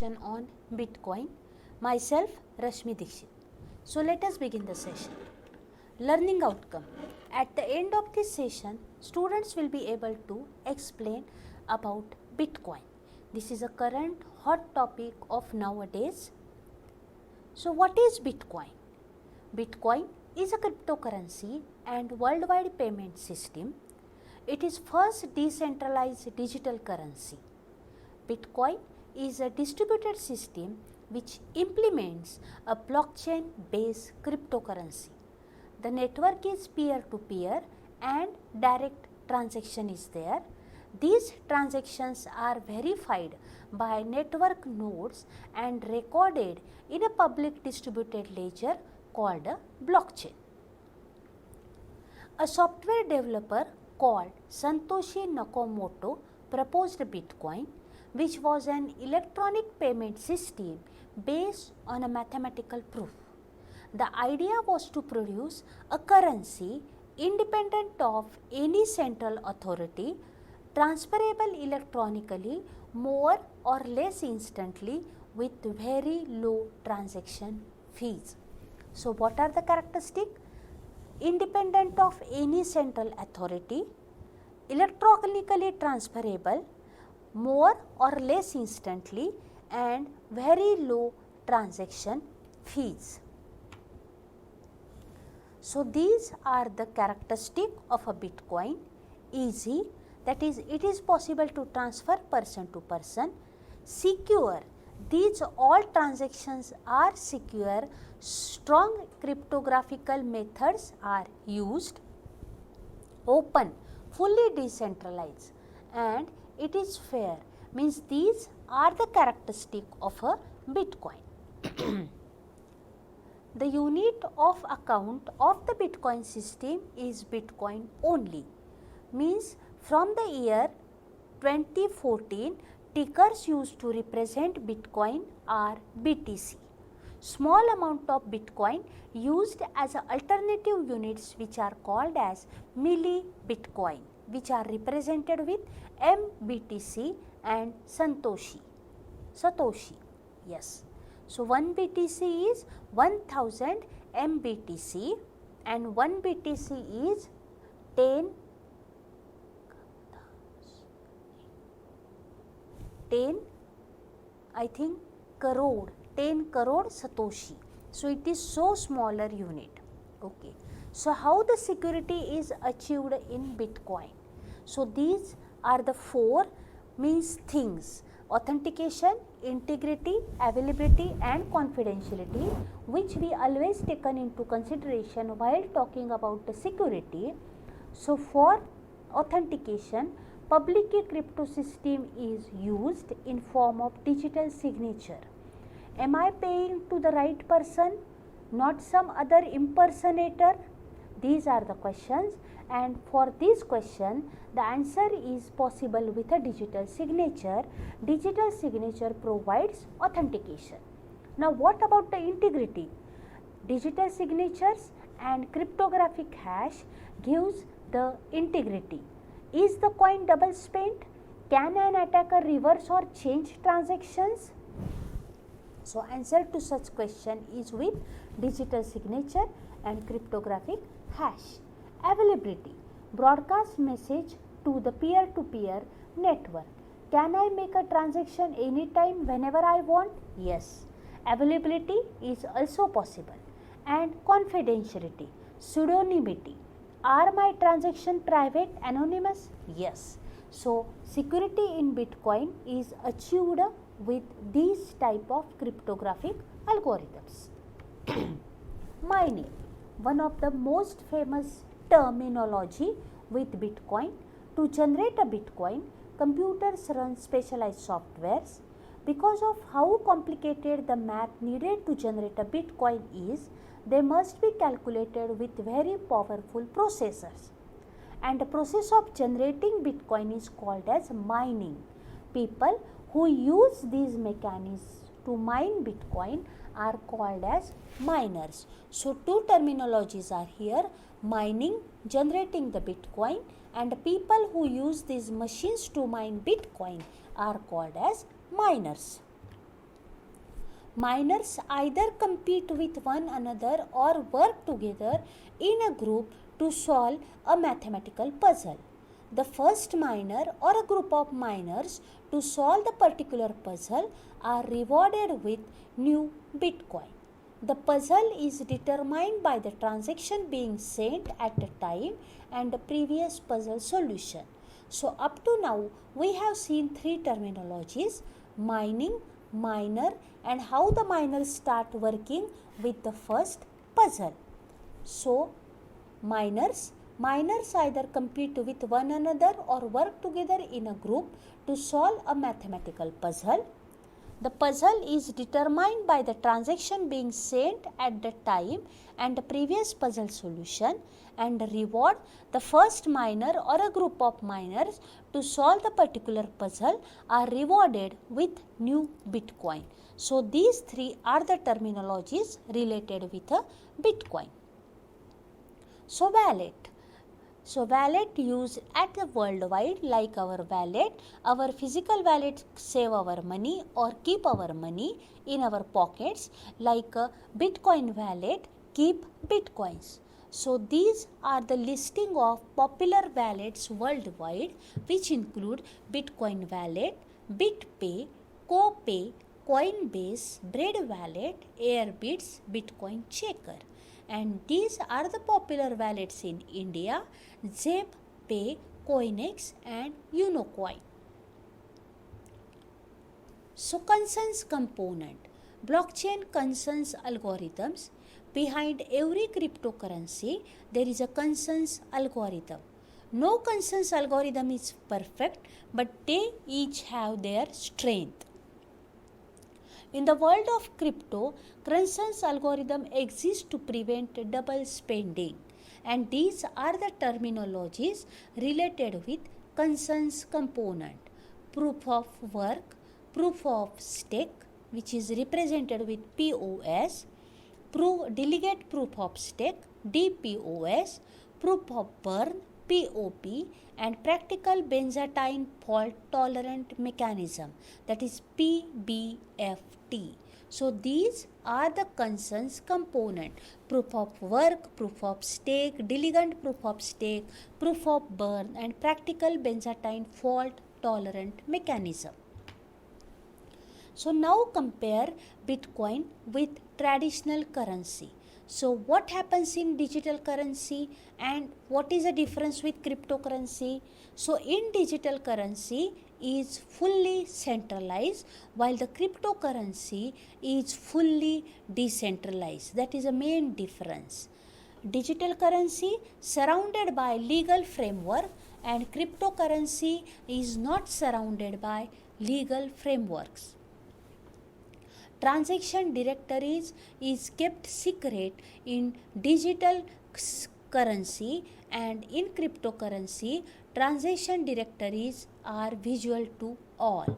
session on Bitcoin. Myself, Rashmi Dikshit. So let us begin the session. Learning outcome. At the end of this session, students will be able to explain about Bitcoin. This is a current hot topic of nowadays. So what is Bitcoin? Bitcoin is a cryptocurrency and worldwide payment system. It is first decentralized digital currency. Bitcoin is a distributed system which implements a blockchain based cryptocurrency. The network is peer-to-peer and direct transaction is there. These transactions are verified by network nodes and recorded in a public distributed ledger called a blockchain. A software developer called Satoshi Nakamoto proposed Bitcoin, which was an electronic payment system based on a mathematical proof. The idea was to produce a currency independent of any central authority, transferable electronically more or less instantly with very low transaction fees. So what are the characteristics? Independent of any central authority, electronically transferable more or less instantly, and very low transaction fees. So these are the characteristics of a Bitcoin. Easy, that is, it is possible to transfer person to person. Secure, these all transactions are secure. Strong cryptographic methods are used. Open, fully decentralized, and it is fair. Means these are the characteristics of a Bitcoin. The unit of account of the Bitcoin system is Bitcoin only. Means from the year 2014, tickers used to represent Bitcoin are BTC. Small amount of Bitcoin used as alternative units which are called as milli Bitcoin, which are represented with MBTC and Satoshi. Yes. So 1 BTC is 1000 MBTC and 1 BTC is 10 I think crore, 10 crore Satoshi. So it is so smaller unit. Okay. So how the security is achieved in Bitcoin? So these are the four means things: authentication, integrity, availability and confidentiality, which we always taken into consideration while talking about the security. So for authentication, public key crypto system is used in form of digital signature. Am I paying to the right person, not some other impersonator? These are the questions, and for this question the answer is possible with a digital signature. Digital signature provides authentication. Now what about the integrity? Digital signatures and cryptographic hash gives the integrity. Is the coin double spent? Can an attacker reverse or change transactions? So answer to such question is with digital signature and cryptographic hash. Availability, broadcast message to the peer-to-peer network. Can I make a transaction anytime whenever I want? Yes. Availability is also possible. And confidentiality, pseudonymity. Are my transaction private, anonymous? Yes. So security in Bitcoin is achieved with these type of cryptographic algorithms. Mining, one of the most famous terminology with Bitcoin. To generate a Bitcoin, computers run specialized softwares. Because of how complicated the math needed to generate a Bitcoin is, they must be calculated with very powerful processors. And the process of generating Bitcoin is called as mining. People who use these mechanisms to mine Bitcoin are called as miners. So two terminologies are here: mining, generating the Bitcoin, and people who use these machines to mine Bitcoin are called as miners. Miners either compete with one another or work together in a group to solve a mathematical puzzle. The first miner or a group of miners to solve the particular puzzle are rewarded with new Bitcoin. The puzzle is determined by the transaction being sent at a time and the previous puzzle solution. So up to now we have seen three terminologies: mining, miner, and how the miners start working with the first puzzle. So miners either compete with one another or work together in a group to solve a mathematical puzzle. The puzzle is determined by the transaction being sent at the time and the previous puzzle solution, and reward the first miner or a group of miners to solve the particular puzzle are rewarded with new Bitcoin. So these three are the terminologies related with a Bitcoin. So wallet. So wallet used at the worldwide, like our wallet. Our physical wallet save our money or keep our money in our pockets, like a Bitcoin wallet keep Bitcoins. So these are the listing of popular wallets worldwide, which include Bitcoin wallet, BitPay, CoPay, Coinbase, Bread wallet, Airbits, Bitcoin checker. And these are the popular wallets in India: Zeb Pay, Coinex, and Unocoin. So consensus component. Blockchain consensus algorithms. Behind every cryptocurrency there is a consensus algorithm. No consensus algorithm is perfect, but they each have their strength. In the world of crypto, consensus algorithm exists to prevent double spending, and these are the terminologies related with consensus component: proof of work, proof of stake, which is represented with POS, delegate proof of stake, DPoS, proof of burn, POP, and practical Byzantine fault tolerant mechanism, that is PBFT. So these are the consensus component: proof of work, proof of stake, delegate proof of stake, proof of burn, and practical Byzantine fault tolerant mechanism. So now compare Bitcoin with traditional currency. So what happens in digital currency and what is the difference with cryptocurrency? So in digital currency is fully centralized, while the cryptocurrency is fully decentralized. That is a main difference. Digital currency surrounded by legal framework, and cryptocurrency is not surrounded by legal frameworks. Transaction directories is kept secret in digital currency, and in cryptocurrency transaction directories are visual to all.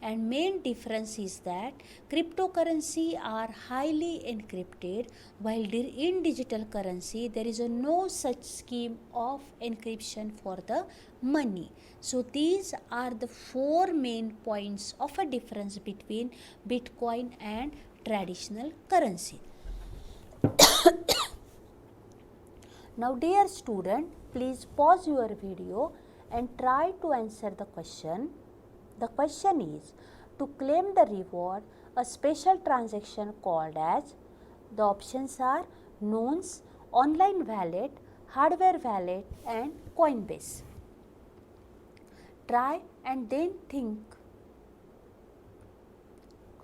And main difference is that cryptocurrency are highly encrypted, while in digital currency there is no such scheme of encryption for the money. So these are the four main points of a difference between Bitcoin and traditional currency. Now dear student, please pause your video and try to answer the question. The question is, to claim the reward, a special transaction called as. The options are Nonce, online wallet, hardware wallet, and Coinbase. Try and then think.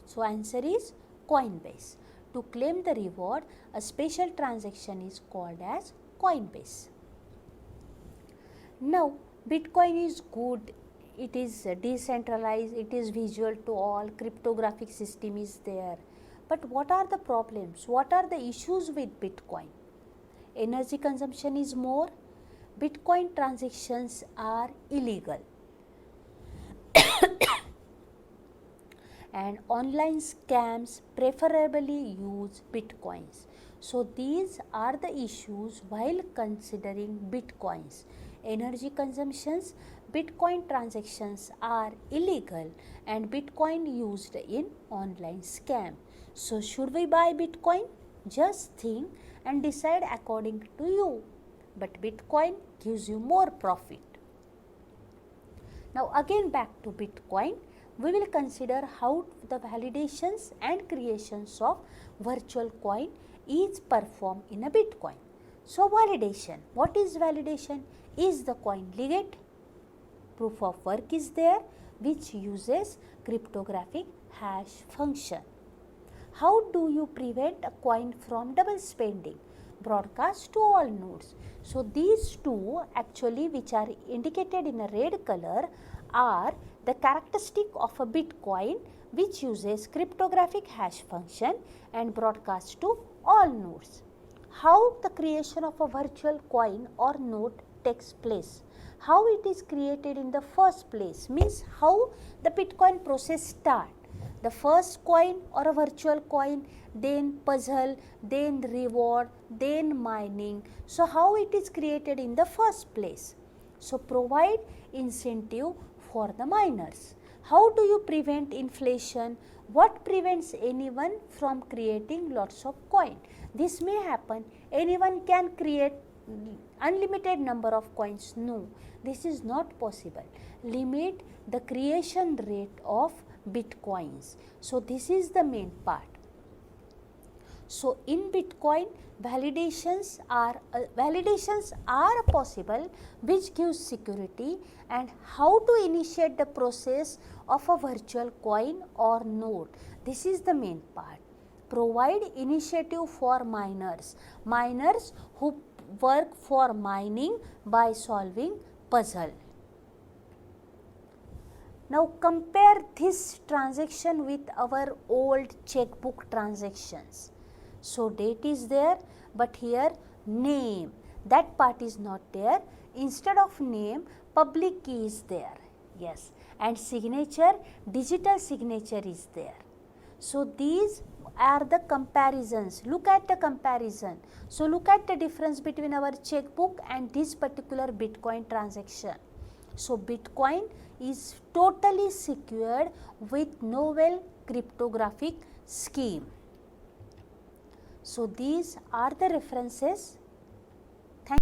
So answer is Coinbase. To claim the reward, a special transaction is called as Coinbase. Now Bitcoin is good. It is decentralized, it is visual to all, cryptographic system is there. But what are the problems? What are the issues with Bitcoin? Energy consumption is more. Bitcoin transactions are illegal. And online scams preferably use Bitcoins. So these are the issues while considering Bitcoins. Energy consumptions, Bitcoin transactions are illegal and Bitcoin used in online scam. So should we buy Bitcoin? Just think and decide according to you. But Bitcoin gives you more profit. Now again back to Bitcoin, we will consider how the validations and creations of virtual coin is performed in a Bitcoin. So validation, what is validation? Is the coin legit? Proof of work is there which uses cryptographic hash function. How do you prevent a coin from double spending? Broadcast to all nodes. So these two actually, which are indicated in a red color, are the characteristic of a Bitcoin which uses cryptographic hash function and broadcast to all nodes. How the creation of a virtual coin or node takes place? How it is created in the first place means how the Bitcoin process start. The first coin or a virtual coin, then puzzle, then reward, then mining. So how it is created in the first place? So provide incentive for the miners. How do you prevent inflation? What prevents anyone from creating lots of coin? This may happen. Anyone can create unlimited number of coins. No, this is not possible. Limit the creation rate of Bitcoins. So this is the main part. So in Bitcoin, validations are possible which gives security, and how to initiate the process of a virtual coin or node. This is the main part. Provide initiative for miners who work for mining by solving puzzle. Now compare this transaction with our old checkbook transactions. So date is there, but here name, that part is not there. Instead of name, public key is there. Yes, and signature, digital signature is there. So these are the comparisons. Look at the comparison. So look at the difference between our checkbook and this particular Bitcoin transaction. So Bitcoin is totally secured with novel cryptographic scheme. So these are the references